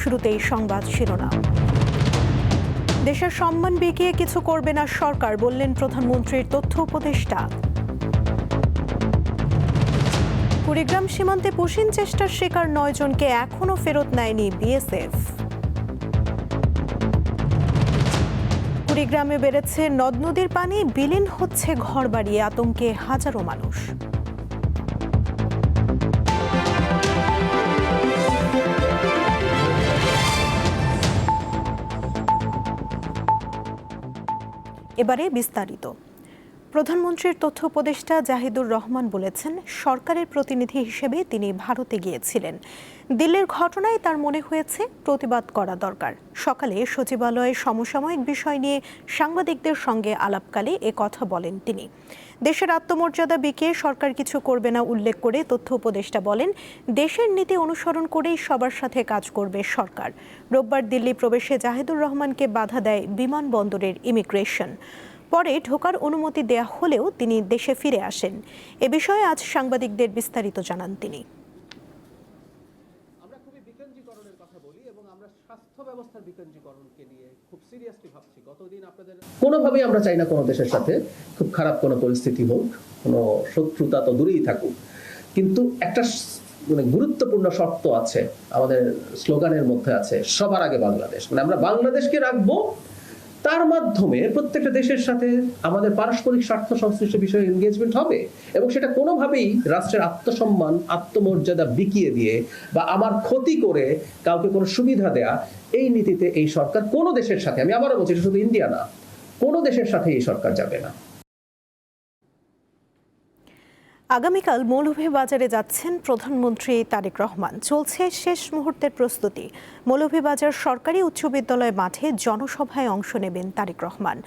শুরুতেই সংবাদ শিরোনাম। দেশের সম্মান বিকিয়ে কিছু করবে না সরকার, বললেন প্রধানমন্ত্রীর তথ্য উপদেষ্টা। কুড়িগ্রাম সীমান্তে পুশিন চেষ্টার শিকার ৯ জনকে এখনও ফেরত নেয়নি বিএসএফ। কুড়িগ্রামে বেড়েছে নদ নদীর পানি, বিলীন হচ্ছে ঘরবাড়ি, আতঙ্কে হাজারো মানুষ। এবারে বিস্তারিত। প্রধানমন্ত্রীর তথ্য উপদেষ্টা জাহিদুর রহমান বলেছেন, সরকারের প্রতিনিধি হিসেবে তিনি ভারতে গিয়েছিলেন। দিল্লির ঘটনায় তার মনে হয়েছে প্রতিবাদ করা দরকার। সকালে সচিবালয়ে সমসাময়িক বিষয় নিয়ে সাংবাদিকদের সঙ্গে আলাপকালে এ কথা বলেন তিনি। দেশের আত্মমর্যাদা বিকিয়ে সরকার কিছু করবে না উল্লেখ করে তথ্য উপদেষ্টা বলেন, দেশের নীতি অনুসরণ করেই সবার সাথে কাজ করবে সরকার। রোববার দিল্লি প্রবেশে জাহিদুর রহমানকে বাধা দেয় বিমানবন্দরের ইমিগ্রেশন। পরে ঢোকার অনুমতি দেয়া হলেও তিনি দেশে ফিরে আসেন। এ বিষয়ে আজ সাংবাদিকদের বিস্তারিত জানান তিনি। আমরা খুবই বিকেন্দ্রীকরণের কথা বলি এবং আমরা স্বাস্থ্য ব্যবস্থার বিকেন্দ্রীকরণকে নিয়ে খুব সিরিয়াসলি ভাবছি। গতদিন আপনাদের কোনোভাবেই আমরা চাই না কোনো দেশের সাথে খুব খারাপ কোনো পরিস্থিতি হোক, কোনো শত্রুতা তো দূরেই থাকুক, কিন্তু একটা গুরুত্বপূর্ণ শর্ত আছে, আমাদের স্লোগানের মধ্যে আছে সবার আগে বাংলাদেশ। আমরা বাংলাদেশকে রাখবো, তার মাধ্যমে প্রত্যেকটা দেশের সাথে আমাদের পারস্পরিক স্বার্থ সংশ্লিষ্ট বিষয়ে এনগেজমেন্ট হবে এবং সেটা কোনোভাবেই রাষ্ট্রের আত্মসম্মান আত্মমর্যাদা বিকিয়ে দিয়ে বা আমার ক্ষতি করে কাউকে কোনো সুবিধা দেয়া, এই নীতিতে এই সরকার কোনো দেশের সাথে, আমি আবারও বলছি শুধু ইন্ডিয়া না, কোনো দেশের সাথে এই সরকার যাবে না। আগামীকাল মৌলভীবাজারে যাচ্ছেন প্রধানমন্ত্রী তারেক রহমান। চলছে শেষ মুহূর্তের প্রস্তুতি। মৌলভীবাজার সরকারি উচ্চ বিদ্যালয় মাঠে জনসভায় অংশ নেবেন তারেক রহমান।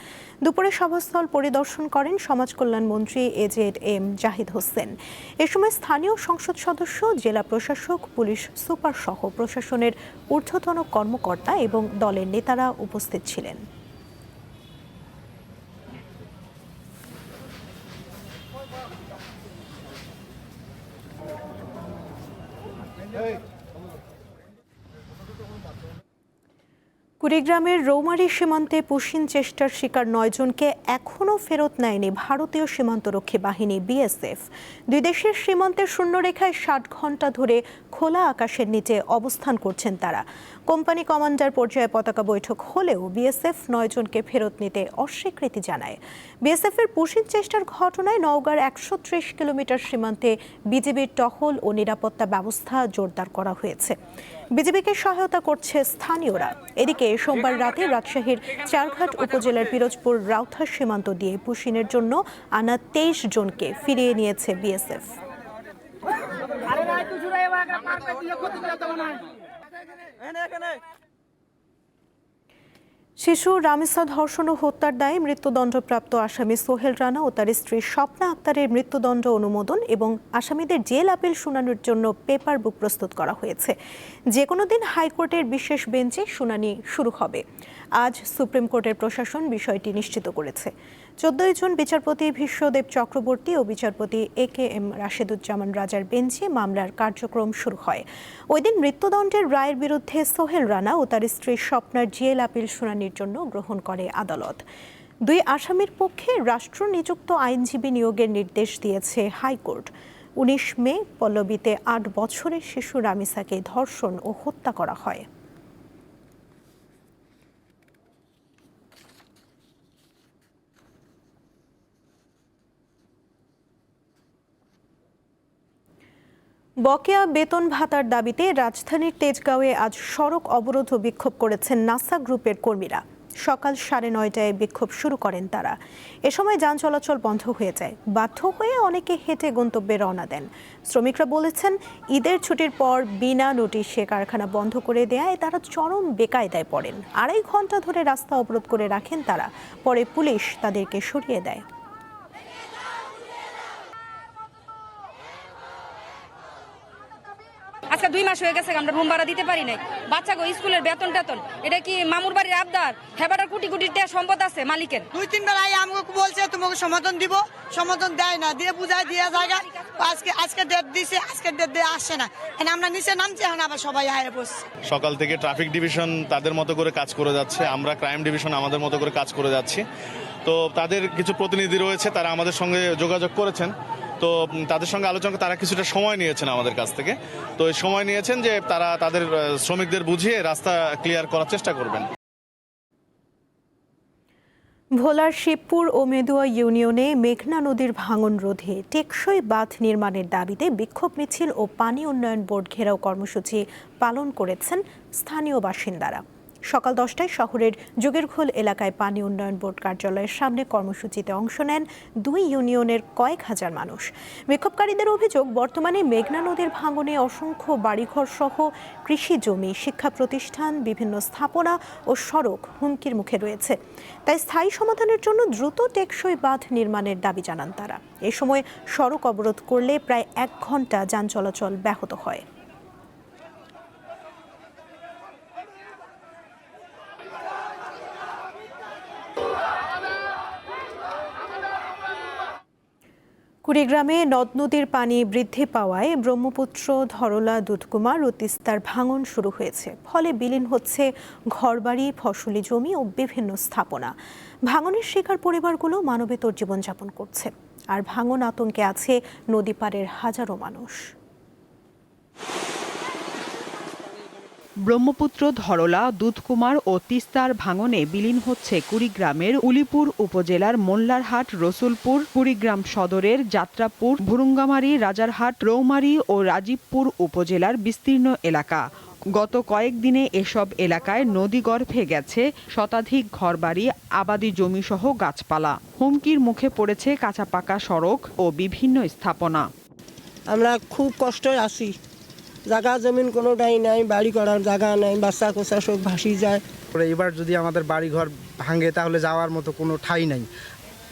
দুপুরে সভাস্থল পরিদর্শন করেন সমাজ কল্যাণ মন্ত্রী এজেড.এম জাহিদ হোসেন। এ সময় স্থানীয় সংসদ সদস্য, জেলা প্রশাসক, পুলিশ সুপার সহ প্রশাসনের ঊর্ধ্বতন কর্মকর্তা এবং দলের নেতারা উপস্থিত ছিলেন। কুড়িগ্রামের রৌমারী সীমান্তে পুশিন চেষ্টার শিকার ৯ জনকে এখনও ফেরত নেয়নি ভারতীয় সীমান্তরক্ষী বাহিনী বিএসএফ। দুই দেশের সীমান্তের শূন্যরেখায় ৬০ ঘণ্টা ধরে খোলা আকাশের নিচে অবস্থান করছেন তারা। কোম্পানি কমান্ডার পর্যায়ে পতাকা বৈঠক হলেও বিএসএফ ৯ জনকে ফেরত নিতে অস্বীকৃতি জানায়। বিএসএফের পুশিন চেষ্টার ঘটনায় নওগাঁর ১৩০ কিলোমিটার সীমান্তে বিজিবির টহল ও নিরাপত্তা ব্যবস্থা জোরদার করা হয়েছে। বিজিবিকে সহায়তা করছে স্থানীয়রা। এদিকে সোমবার রাতে রাজশাহীর চারঘাট উপজেলার পিরোজপুর রাউথা সীমান্ত দিয়ে পুশিনের জন্য আনা ২৩ জনকে ফিরিয়ে নিয়েছে বিএসএফ। শিশু রামিসা ধর্ষণ ও হত্যার দায়ে মৃত্যুদণ্ডপ্রাপ্ত আসামি সোহেল রানা ও তার স্ত্রী স্বপ্না আক্তারের মৃত্যুদণ্ড অনুমোদন এবং আসামিদের জেল আপিল শুনানির জন্য পেপার বুক প্রস্তুত করা হয়েছে। যে কোনো দিন হাইকোর্টের বিশেষ বেঞ্চে শুনানি শুরু হবে। আজ সুপ্রিম কোর্টের প্রশাসন বিষয়টি নিশ্চিত করেছে। ১৪ জন বিচারপতি ভীষ্মদেব চক্রবর্তী ও বিচারপতি এ.কে.এম. রাশেদুজ্জামান রাজার বেঞ্চে মামলার কার্যক্রম শুরু হয়। ওই দিন মৃত্যুদণ্ডের রায়ের বিরুদ্ধে সোহেল রানা ও তার স্ত্রী স্বপ্নার জেল আপিল শুনানির জন্য গ্রহণ করে আদালত। দুই আসামির পক্ষে রাষ্ট্র নিযুক্ত আইনজীবী নিয়োগের নির্দেশ দিয়েছে হাইকোর্ট। ১৯ মে পল্লবীতে ৮ বছরের শিশু রামিসাকে ধর্ষণ ও হত্যা করা হয়। বকেয়া বেতন ভাতার দাবিতে রাজধানীর তেজগাঁওয়ে আজ সড়ক অবরোধ ও বিক্ষোভ করেছেন নাসা গ্রুপের কর্মীরা। সকাল ৯:৩০টায় বিক্ষোভ শুরু করেন তারা। এ সময় যান চলাচল বন্ধ হয়ে যায়। বাধ্য হয়ে অনেকে হেঁটে গন্তব্যে রওনা দেন। শ্রমিকরা বলেছেন, ঈদের ছুটির পর বিনা নোটিশে কারখানা বন্ধ করে দেয়ায় তারা চরম বেকায়দায় পড়েন। ২.৫ ঘন্টা ধরে রাস্তা অবরোধ করে রাখেন তারা। পরে পুলিশ তাদেরকে সরিয়ে দেয়। আজকে আজকে 2 মাস হয়ে গেছে আমরা রুম ভাড়া দিতে পারি নাই, বাচ্চাকে স্কুলের বেতন টেতন, এটা কি মামুর বাড়ির আবদার? হেবাটার কোটি কোটি টাকা সম্পদ আছে মালিকের। 2-3 বার আমাকে বলছে তোমাকে সমর্থন দিব, সমর্থন দেয় না, দিয়ে বুঝায় দিয়ে জায়গা আজকে ডেট দিছে, আজকে ডেট দিয়ে আসে না, এখন আমরা নিচে নামছি, এখন আবার সবাই আয়ে বসছে। সকাল থেকে ট্রাফিক ডিভিশন তাদের মতো করে কাজ করে যাচ্ছে, আমরা ক্রাইম ডিভিশন আমাদের মতো করে কাজ করে যাচ্ছি। তো তাদের কিছু প্রতিনিধি রয়েছে, তারা আমাদের সঙ্গে যোগাযোগ করেছেন। তো তাদের সঙ্গে আলোচনা তারা কিছুটা সময় নিয়েছেন আমাদের কাছ থেকে। তো এই সময় নিয়েছেন যে তারা তাদের শ্রমিকদের বুঝিয়ে রাস্তা ক্লিয়ার করার চেষ্টা করবেন। ভোলার শিবপুর ও মেদুয়া ইউনিয়নে মেঘনা নদীর ভাঙন রোধে টেকসই বাঁধ নির্মাণের দাবিতে বিক্ষোভ মিছিল ও পানি উন্নয়ন বোর্ড ঘেরাও কর্মসূচি পালন করেছেন স্থানীয় বাসিন্দারা। সকাল 10টায় শহরের যোগেরঘোল এলাকায় পানি উন্নয়ন বোর্ড কার্যালয়ের সামনে কর্মসূচিতে অংশ নেন 2 ইউনিয়নের কয়েক হাজার মানুষ। বিক্ষোভকারীদের অভিযোগ, বর্তমানে মেঘনা নদীর ভাঙনে অসংখ্য বাড়িঘর সহ কৃষি জমি, শিক্ষা প্রতিষ্ঠান, বিভিন্ন স্থাপনা ও সড়ক হুমকির মুখে রয়েছে। তাই স্থায়ী সমাধানের জন্য দ্রুত টেকসই বাঁধ নির্মাণের দাবি জানান তারা। এ সময় সড়ক অবরোধ করলে প্রায় 1 ঘন্টা যান চলাচল ব্যাহত হয়। কুড়িগ্রামে নদ নদীর পানি বৃদ্ধি পাওয়ায় ব্রহ্মপুত্র, ধরলা, দুধকুমার ও তিস্তার ভাঙন শুরু হয়েছে। ফলে বিলীন হচ্ছে ঘরবাড়ি, ফসলি জমি ও বিভিন্ন স্থাপনা। ভাঙনের শিকার পরিবারগুলো মানবেতর জীবনযাপন করছে। আর ভাঙন আতঙ্কে আছে নদী পাড়ের হাজারো মানুষ। ব্রহ্মপুত্র, ধরলা, দুধকুমার ও তিস্তার ভাঙনে বিলীন হচ্ছে কুড়িগ্রামের উলিপুর উপজেলার মোল্লারহাট, রসুলপুর, কুড়িগ্রাম সদরের যাত্রাপুর, ভুরুঙ্গামারী, রাজারহাট, রৌমারী ও রাজীবপুর উপজেলার বিস্তীর্ণ এলাকা। গত কয়েকদিনে এসব এলাকায় নদীগর্ভে গেছে শতাধিক ঘরবাড়ি, আবাদি জমিসহ গাছপালা। হুমকির মুখে পড়েছে কাঁচা পাকা সড়ক ও বিভিন্ন স্থাপনা। আমরা খুব কষ্টে আছি, জায়গা জমিন কোনোটাই নাই, বাড়ি করার জায়গা নাই, বাচ্চা কোচা সব ভাসি যায়। এবার যদি আমাদের বাড়ি ঘর ভাঙে তাহলে যাওয়ার মতো কোনো ঠাঁই নাই।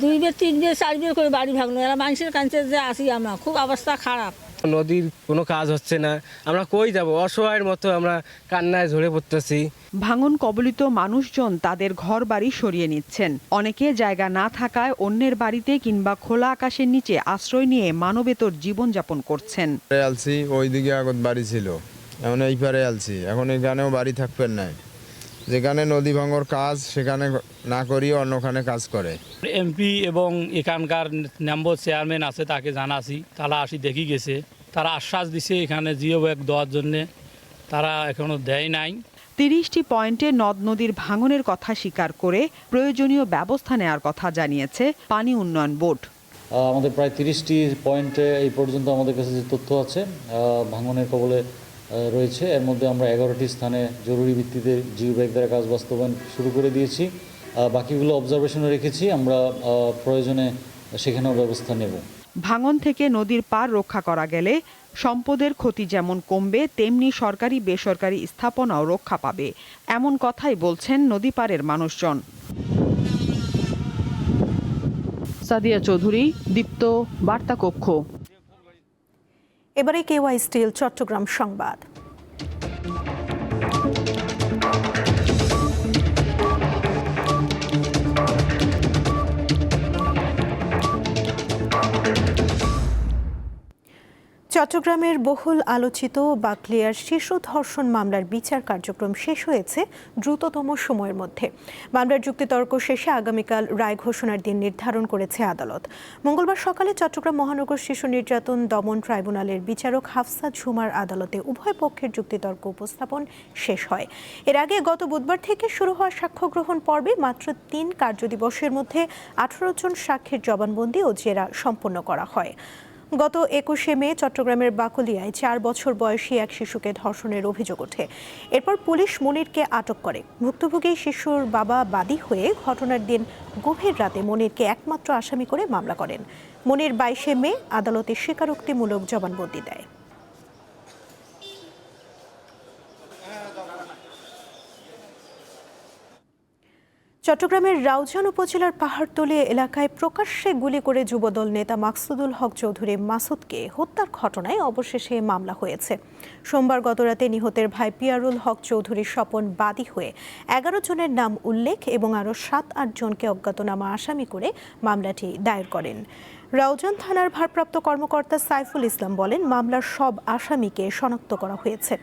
2 বার 3 বার 4 বার করে বাড়ি ভাঙলো, এরা মানুষের কাছে যে আসি আমরা, খুব অবস্থা খারাপ। নদীর কোনো কাজ হচ্ছে না, আমরা কই যাব, অসহায়ের মতো আমরা কান্নায় ঝরে পড়তেছি। ভাঙন কবলিত মানুষজন তাদের ঘর বাড়ি সরিয়ে নিচ্ছেন। অনেকে জায়গা না থাকায় অন্যের বাড়িতে কিংবা খোলা আকাশের নিচে আশ্রয় নিয়ে মানবেতর জীবনযাপন করছেন। আলছি ওইদিকে আগত বাড়ি ছিল, এখন এই পারে আলছি, এখন এখানেও বাড়ি থাকবেন নাই। যেখানে নদী ভাঙর কাজ সেখানে না করিয়ে অন্যখানে কাজ করে। এমপি এবং এখানকার মেম্বার চেয়ারম্যান আছে, তাকে জানাছি, তারা আসি দেখি গেছে, তারা আশ্বাস দিছে এখানে জিও ব্যাগ দেওয়ার জন্যে, তারা এখনো দেয় নাই। 30টি পয়েন্টে নদ নদীর ভাঙনের কথা স্বীকার করে প্রয়োজনীয় ব্যবস্থা নেওয়ার কথা জানিয়েছে পানি উন্নয়ন বোর্ড। আমাদের প্রায় 30টি পয়েন্টে এই পর্যন্ত আমাদের কাছে যে তথ্য আছে ভাঙনের কবলে রয়েছে, এর মধ্যে আমরা 11টি স্থানে জরুরি ভিত্তিতে জিও ব্যাগ দ্বারা কাজ বাস্তবায়ন শুরু করে দিয়েছি। বাকিগুলো অবজারভেশনে রেখেছি, আমরা প্রয়োজনে সেখানেও ব্যবস্থা নেব। ভাঙন থেকে নদীর পার রক্ষা করা গেলে সম্পদের ক্ষতি যেমন কমবে, তেমনি সরকারি বেসরকারি স্থাপনাও রক্ষা পাবে, এমন কথাই বলছেন নদী পাড়ের মানুষজন। সাদিয়া চৌধুরী, দীপ্ত, বার্তা কক্ষ। এবারে কেওয়াই স্টিল চট্টগ্রাম সংবাদ। চট্টগ্রামের বহুল আলোচিত বাকলিয়ার শিশু ধর্ষণ মামলার বিচার কার্যক্রম শেষ হয়েছে দ্রুততম সময়ের মধ্যে। মামলার যুক্তিতর্ক শেষে আগামীকাল রায় ঘোষণার দিন নির্ধারণ করেছে আদালত। মঙ্গলবার সকালে চট্টগ্রাম মহানগর শিশু নির্যাতন দমন ট্রাইব্যুনালের বিচারক হাফসা ঝুমার আদালতে উভয় পক্ষের যুক্তিতর্ক উপস্থাপন শেষ হয়। এর আগে গত বুধবার থেকে শুরু হওয়া সাক্ষ্য গ্রহণ পর্বে মাত্র 3 কার্যদিবসের মধ্যে 18 জন সাক্ষীর জবানবন্দি ও জেরা সম্পন্ন করা হয়। গত 21শে মে চট্টগ্রামের বাকলিয়ায় 4 বছর বয়সী এক শিশুকে ধর্ষণের অভিযোগ ওঠে। এরপর পুলিশ মনিরকে আটক করে। ভুক্তভোগী শিশুর বাবা বাদী হয়ে ঘটনার দিন গভীর রাতে মনিরকে একমাত্র আসামি করে মামলা করেন। মনির 22শে মে আদালতে স্বীকারোক্তিমূলক জবানবন্দি দেয়। চট্টগ্রামের রাউজান উপজেলার পাহাড়তলী এলাকায় প্রকাশ্যে গুলি করে যুবদল নেতা মাকসুদুল হক চৌধুরী মাসুদকে হত্যার ঘটনায় অবশেষে মামলা হয়েছে। সোমবার গতরাতে নিহতের ভাই পিয়ারুল হক চৌধুরী স্বপন বাদী হয়ে 11 জনের নাম উল্লেখ এবং আরও 7-8 জনকে অজ্ঞাতনামা আসামি করে মামলাটি দায়ের করেন। রাউজান থানার ভারপ্রাপ্ত কর্মকর্তা সাইফুল ইসলাম বলেন, মামলার সব আসামিকে শনাক্ত করা হয়েছে,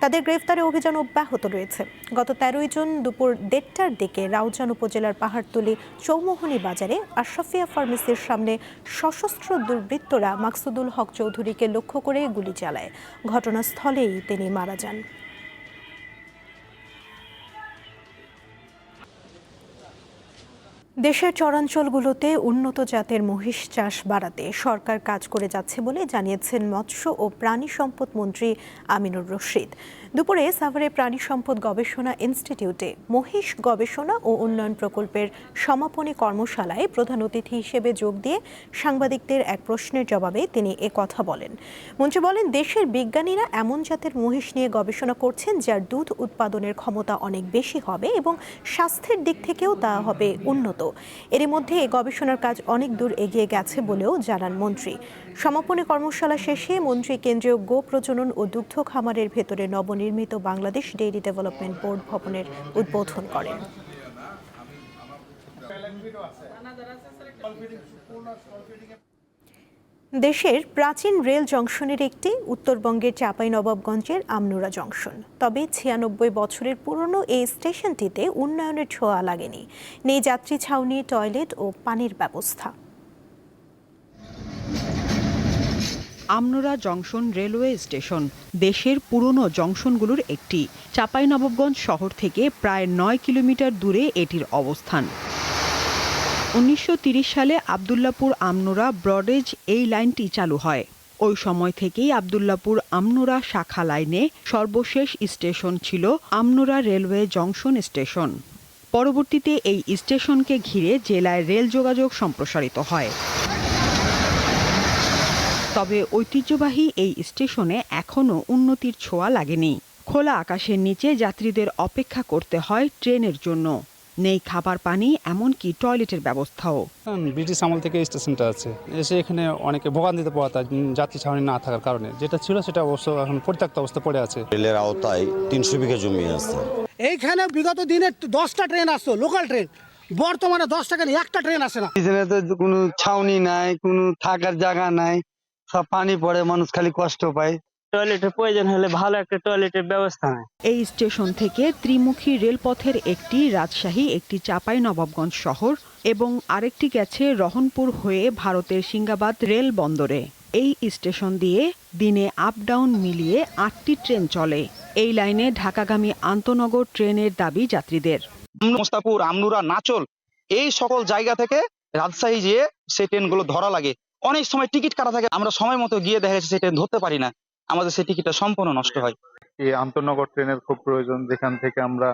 তাদের গ্রেফতারে অভিযান অব্যাহত রয়েছে। গত 13 জুন দুপুর 1:30টার দিকে রাউজান উপজেলার পাহাড়তলী চৌমোহনী বাজারে আশরাফিয়া ফার্মেসির সামনে সশস্ত্র দুর্বৃত্তরা মাকসুদুল হক চৌধুরীকে লক্ষ্য করে গুলি চালায়। ঘটনাস্থলেই তিনি মারা যান। দেশের চরাঞ্চলগুলোতে উন্নত জাতের মহিষ চাষ বাড়াতে সরকার কাজ করে যাচ্ছে বলে জানিয়েছেন মৎস্য ও প্রাণী সম্পদ মন্ত্রী আমিনুর রশিদ। দুপুরে সাভারে প্রাণী সম্পদ গবেষণা ইনস্টিটিউটে মহিষ গবেষণা ও উন্নয়ন প্রকল্পের সমাপনী কর্মশালায় প্রধান অতিথি হিসেবে যোগ দিয়ে সাংবাদিকদের এক প্রশ্নের জবাবে তিনি কথা বলেন। মন্ত্রী বলেন, দেশের বিজ্ঞানীরা এমন জাতের মহিষ নিয়ে গবেষণা করছেন যার দুধ উৎপাদনের ক্ষমতা অনেক বেশি হবে এবং স্বাস্থ্যের দিক থেকেও তা হবে উন্নত। এর মধ্যে এই গবেষণার কাজ অনেক দূর এগিয়ে গেছে বলেও জানান মন্ত্রী। সমাপনী কর্মশালা শেষে মন্ত্রী কেন্দ্রীয় গো প্রজনন ও দুগ্ধ খামারের ভেতরে নবনির্মিত বাংলাদেশ ডেইরি ডেভেলপমেন্ট বোর্ড ভবনের উদ্বোধন করেন। দেশের প্রাচীন রেল জংশনের একটি উত্তরবঙ্গের চাঁপাইনবাবগঞ্জের আমনুরা জংশন। তবে 96 বছরের পুরনো এই স্টেশনটিতে উন্নয়নের ছোঁয়া লাগেনি। নেই যাত্রী ছাউনি, টয়লেট ও পানির ব্যবস্থা। আমনুরা জংশন রেলওয়ে স্টেশন দেশের পুরনো জংশনগুলোর একটি। চাঁপাইনবাবগঞ্জ শহর থেকে প্রায় 9 কিলোমিটার দূরে এটির অবস্থান। 1930 সালে আবদুল্লাপুর আমনুরা ব্রডেজ এই লাইনটি চালু হয়। ওই সময় থেকেই আবদুল্লাপুর আমনুরা শাখা লাইনে সর্বশেষ স্টেশন ছিল আমনুরা রেলওয়ে জংশন স্টেশন। পরবর্তীতে এই স্টেশনকে ঘিরে জেলায় রেল যোগাযোগ সম্প্রসারিত হয়। তবে ঐতিহ্যবাহী এই স্টেশনে এখনও উন্নতির ছোঁয়া লাগেনি। খোলা আকাশের নিচে যাত্রীদের অপেক্ষা করতে হয় ট্রেনের জন্য। নেই খাবার পানি, এমনকি টয়লেটের ব্যবস্থাও। ব্রিটিশ আমল থেকে স্টেশনটা আছে, এসে এখানে অনেকে ভোগান্তিতে পড়া যায় যাত্রী ছাউনি না থাকার কারণে। যেটা ছিল সেটা অবশ্য এখন পরিত্যক্ত অবস্থা পড়ে আছে। রেলের আওতায় 300 বিঘা জমি আছে। এইখানে বিগত দিনে 10টা ট্রেন আসতো, লোকাল ট্রেন। বর্তমানে 10 টাকা নিয়ে একটা ট্রেন আসে না। এখানে তো কোনো ছাউনি নাই, কোনো থাকার জায়গা নাই, সব পানি পড়ে, মানুষ খালি কষ্ট পায়। টয়লেটের প্রয়োজন হলে ভালো একটা টয়লেটের ব্যবস্থা নাই। এই স্টেশন থেকে ত্রিমুখী রেলপথের একটি রাজশাহী, একটি চাঁপাইনবাবগঞ্জ শহর এবং আরেকটি গেছে রহনপুর হয়ে ভারতের সিঙ্গাবাদ রেল বন্দরে। এই স্টেশন দিয়ে দিনে আপ ডাউন মিলিয়ে 8টি ট্রেন চলে। এই লাইনে ঢাকাগামী আন্তনগর ট্রেনের দাবি যাত্রীদের। মোস্তাপুর, আমনুরা, নাচল এই সকল জায়গা থেকে রাজশাহী যেয়ে সেই ট্রেনগুলো ধরা লাগে। অনেক সময় টিকিট কাটা থাকে, আমরা সময় মতো গিয়ে দেখা যাচ্ছে সেই ট্রেন ধরতে পারি না, আমাদের সেই টিকিটটা সম্পূর্ণ নষ্ট হয়। এই আন্তনগর ট্রেনের খুব প্রয়োজন, যেখান থেকে আমরা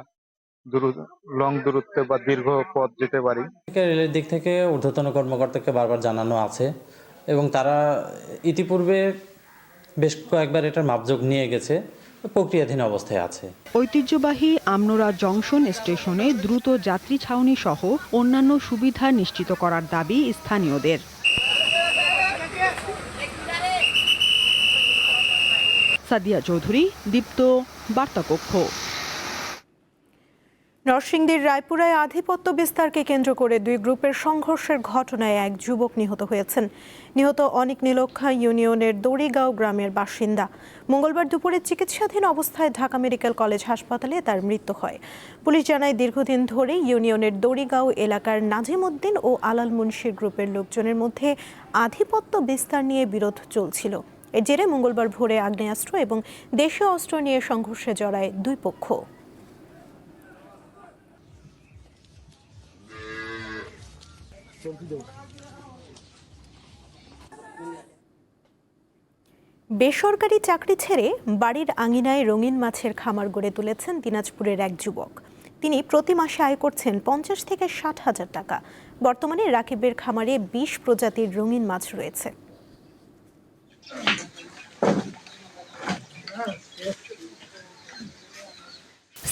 লং দূরত্বে বা দীর্ঘ পথ যেতে পারি। রেলের দিক থেকে ঊর্ধ্বতন কর্মকর্তাকে বারবার জানানো আছে এবং তারা ইতিপূর্বে বেশ কয়েকবার এটার মাপযোগ নিয়ে গেছে, প্রক্রিয়াধীন অবস্থায় আছে। ঐতিহ্যবাহী আমনুরা জংশন স্টেশনে দ্রুত যাত্রী ছাউনি সহ অন্যান্য সুবিধা নিশ্চিত করার দাবি স্থানীয়দের। সাদিয়া চৌধুরী, দীপ্ত, বার্তাকক্ষ। নরসিংদীর রায়পুরায় আধিপত্য বিস্তারকে কেন্দ্র করে 2 গ্রুপের সংঘর্ষের ঘটনায় এক যুবক নিহত হয়েছেন। নিহত অনিক নীলক্ষা ইউনিয়নের দড়িগাঁও গ্রামের বাসিন্দা। মঙ্গলবার দুপুরে চিকিৎসাধীন অবস্থায় ঢাকা মেডিকেল কলেজ হাসপাতালে তার মৃত্যু হয়। পুলিশ জানায়, দীর্ঘদিন ধরে ইউনিয়নের দড়িগাঁও এলাকার নাজিম উদ্দিন ও আলাল মুন্সির গ্রুপের লোকজনের মধ্যে আধিপত্য বিস্তার নিয়ে বিরোধ চলছিল। এর জেরে মঙ্গলবার ভোরে আগ্নেয়াস্ত্র এবং দেশীয় অস্ত্র নিয়ে সংঘর্ষে জড়ায় 2 পক্ষ। বেসরকারি চাকরি ছেড়ে বাড়ির আঙিনায় রঙিন মাছের খামার গড়ে তুলেছেন দিনাজপুরের এক যুবক। তিনি প্রতি মাসে আয় করছেন 50 থেকে 60 হাজার টাকা। বর্তমানে রাকিবের খামারে 20 প্রজাতির রঙিন মাছ রয়েছে।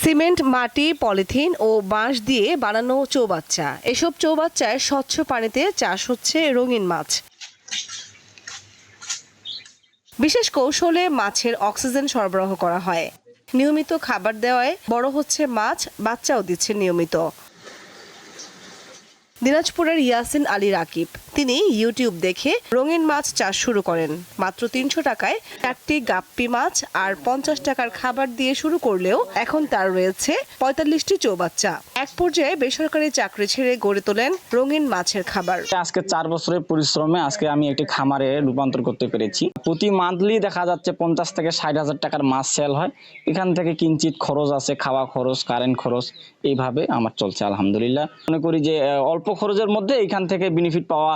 সিমেন্ট, মাটি, পলিথিন ও বাঁশ দিয়ে বানানো চৌবাচ্চা। এসব চৌবাচ্চায় স্বচ্ছ পানিতে চাষ হচ্ছে রঙিন মাছ। বিশেষ কৌশলে মাছের অক্সিজেন সরবরাহ করা হয়। নিয়মিত খাবার দেওয়ায় বড় হচ্ছে মাছ, বাচ্চাও দিচ্ছে নিয়মিত। দিনাজপুরের ইয়াসিন আলী রাকিব, তিনি ইউটিউব দেখে রঙিন মাছ চাষ শুরু করেন। মাত্র ৩০০ টাকায় 4টি গাপ্পি মাছ আর 50 টাকার খাবার দিয়ে শুরু করলেও এখন তার রয়েছে 45টি চৌবাচ্চা। এক পর্যায়ে বেসরকারি চাকরি ছেড়ে গড়ে তোলেন রঙিন মাছের খাবার। আজকে 4 বছরের পরিশ্রমে আজকে আমি একটি খামারে রূপান্তর করতে পেরেছি। প্রতি মান্থলি দেখা যাচ্ছে 50 থেকে 60,000 টাকার মাছ সেল হয়। এখান থেকে কিঞ্চিত খরচ আছে, খাওয়া খরচ, কারেন্ট খরচ, এইভাবে আমার চলছে আলহামদুলিল্লাহ। মনে করি যে অল্প খরচের মধ্যে এখান থেকে বেনিফিট পাওয়া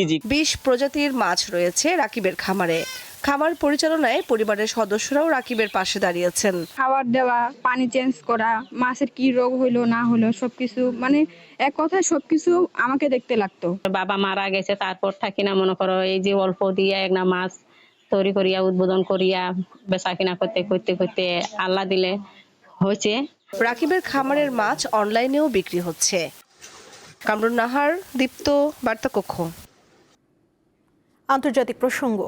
ইজি। 20 প্রজাতির মাছ রয়েছে রাকিবের খামারে। খামার পরিচালনায় পরিবারের সদস্যরাও রাকিবের পাশে দাঁড়িয়েছেন। খাবার দেওয়া, পানি চেঞ্জ করা, মাছের কি রোগ হইলো না হলো সবকিছু, মানে এক কথায় সবকিছু আমাকে দেখতে লাগতো। বাবা মারা গেছে, তারপর থাকি না মনে করো এই যে অল্প দিয়ে একটা মাছ তৈরি করিয়া উদ্বোধন করিয়া বেচা কিনা করতে করতে করতে আল্লাহ দিলে হয়েছে। রাকিবের খামারের মাছ অনলাইনেও বিক্রি হচ্ছে। কামরুন নাহার, দীপ্ত, বার্তাকক্ষ। আন্তর্জাতিক প্রসঙ্গ।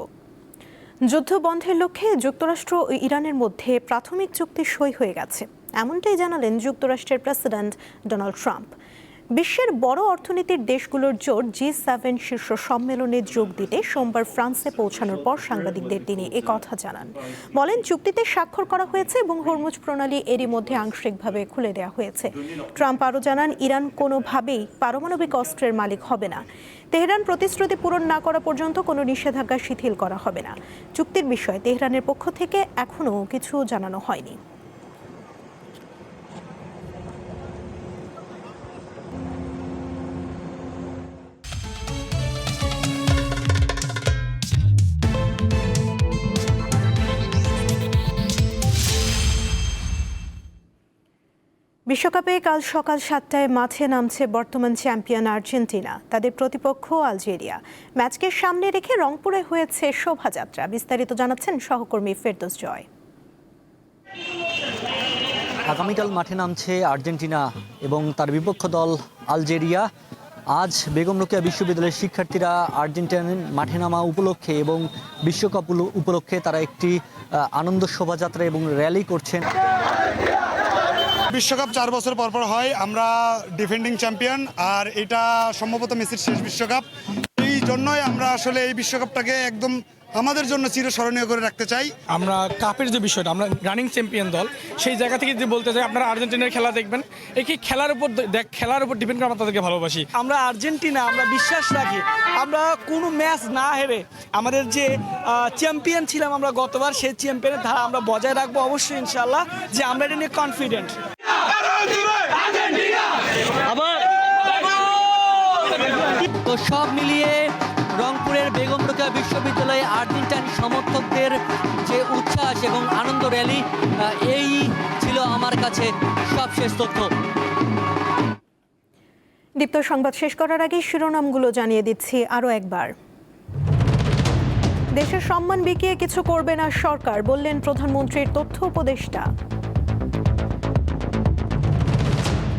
যুদ্ধ বন্ধের লক্ষ্যে যুক্তরাষ্ট্র ও ইরানের মধ্যে প্রাথমিক চুক্তি সই হয়ে গেছে, এমনটাই জানালেন যুক্তরাষ্ট্রের প্রেসিডেন্ট ডোনাল্ড ট্রাম্প। বিশ্বের বড় অর্থনীতির দেশগুলোর জোট G7 শীর্ষ সম্মেলনে যোগ দিতে সোমবার ফ্রান্সে পৌঁছানোর পর সাংবাদিকদের তিনি একথা জানান। বলেন, চুক্তিতে স্বাক্ষর করা হয়েছে এবং হরমুজ প্রণালী এরই মধ্যে আংশিকভাবে খুলে দেওয়া হয়েছে। ট্রাম্প আরও জানান, ইরান কোনোভাবেই পারমাণবিক অস্ত্রের মালিক হবে না। তেহরান প্রতিশ্রুতি পূরণ না করা পর্যন্ত কোনো নিষেধাজ্ঞা শিথিল করা হবে না। চুক্তির বিষয়ে তেহরানের পক্ষ থেকে এখনও কিছু জানানো হয়নি। বিশ্বকাপে কাল সকাল 7টায় মাঠে নামছে বর্তমান চ্যাম্পিয়ন আর্জেন্টিনা। তাদের প্রতিপক্ষ আলজেরিয়া। ম্যাচকে সামনে রেখে রংপুরে হয়েছে শোভাযাত্রা। বিস্তারিত জানাচ্ছেন সহকর্মী ফেরদৌস জয়। আগামীকাল মাঠে নামছে আর্জেন্টিনা এবং তার বিপক্ষ দল আলজেরিয়া। আজ বেগম রোকেয়া বিশ্ববিদ্যালয়ের শিক্ষার্থীরা আর্জেন্টিনার মাঠে নামা উপলক্ষে এবং বিশ্বকাপ উপলক্ষে তারা একটি আনন্দ শোভাযাত্রা এবং র্যালি করছেন। বিশ্বকাপ 4 বছর পর পর হয়, আমরা ডিফেন্ডিং চ্যাম্পিয়ন, আর এটা সম্ভবত মেসির শেষ বিশ্বকাপ। এই জন্যই আমরা আসলে এই বিশ্বকাপটাকে একদম আমাদের জন্য চিরস্মরণীয় করে রাখতে চাই। আমরা কাপের যে বিষয়টা, আমরা রানিং চ্যাম্পিয়ন দল, সেই জায়গা থেকে যদি বলতে চাই আপনারা আর্জেন্টিনার খেলা দেখবেন, এই কি খেলার উপর ডিপেন্ড করে আমরা তাদেরকে ভালোবাসি। আমরা আর্জেন্টিনা, আমরা বিশ্বাস রাখি আমরা কোনো ম্যাচ না হেরে আমাদের যে চ্যাম্পিয়ন ছিলাম আমরা গতবার, সেই চ্যাম্পিয়নের ধারা আমরা বজায় রাখবো অবশ্যই ইনশাআল্লাহ, যে আমরা এটা নিয়ে কনফিডেন্ট। তো সব মিলিয়ে রংপুরের বেগম রোকেয়া বিশ্ববিদ্যালয়ে আর্জেন্টাইন সমর্থকদের যে উচ্ছ্বাস এবং আনন্দ র্যালি, এই ছিল আমার কাছে সবশেষ তথ্য। দীপ্ত সংবাদ শেষ করার আগে শিরোনামগুলো জানিয়ে দিচ্ছি আরও একবার। দেশের সম্মান বিকিয়ে কিছু করবে না সরকার, বললেন প্রধানমন্ত্রীর তথ্য উপদেষ্টা।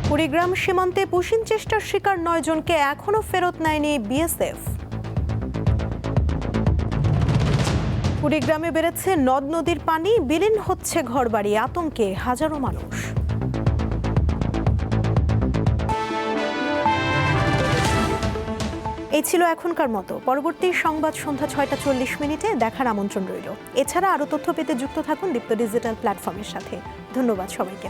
কুড়িগ্রাম সীমান্তে পুশিন চেষ্টার শিকার 9 জনকে এখনো ফেরত নেয়নি বিএসএফ। কুড়িগ্রামে বেড়েছে নদ নদীর পানি, বিলীন হচ্ছে ঘরবাড়ি, আতঙ্কে হাজারো মানুষ। এই ছিল এখনকার মতো। পরবর্তী সংবাদ সন্ধ্যা 6টা 40 দেখার আমন্ত্রণ রইল। এছাড়া আরও তথ্য পেতে যুক্ত থাকুন দীপ্ত ডিজিটাল প্ল্যাটফর্মের সাথে। ধন্যবাদ সবাইকে।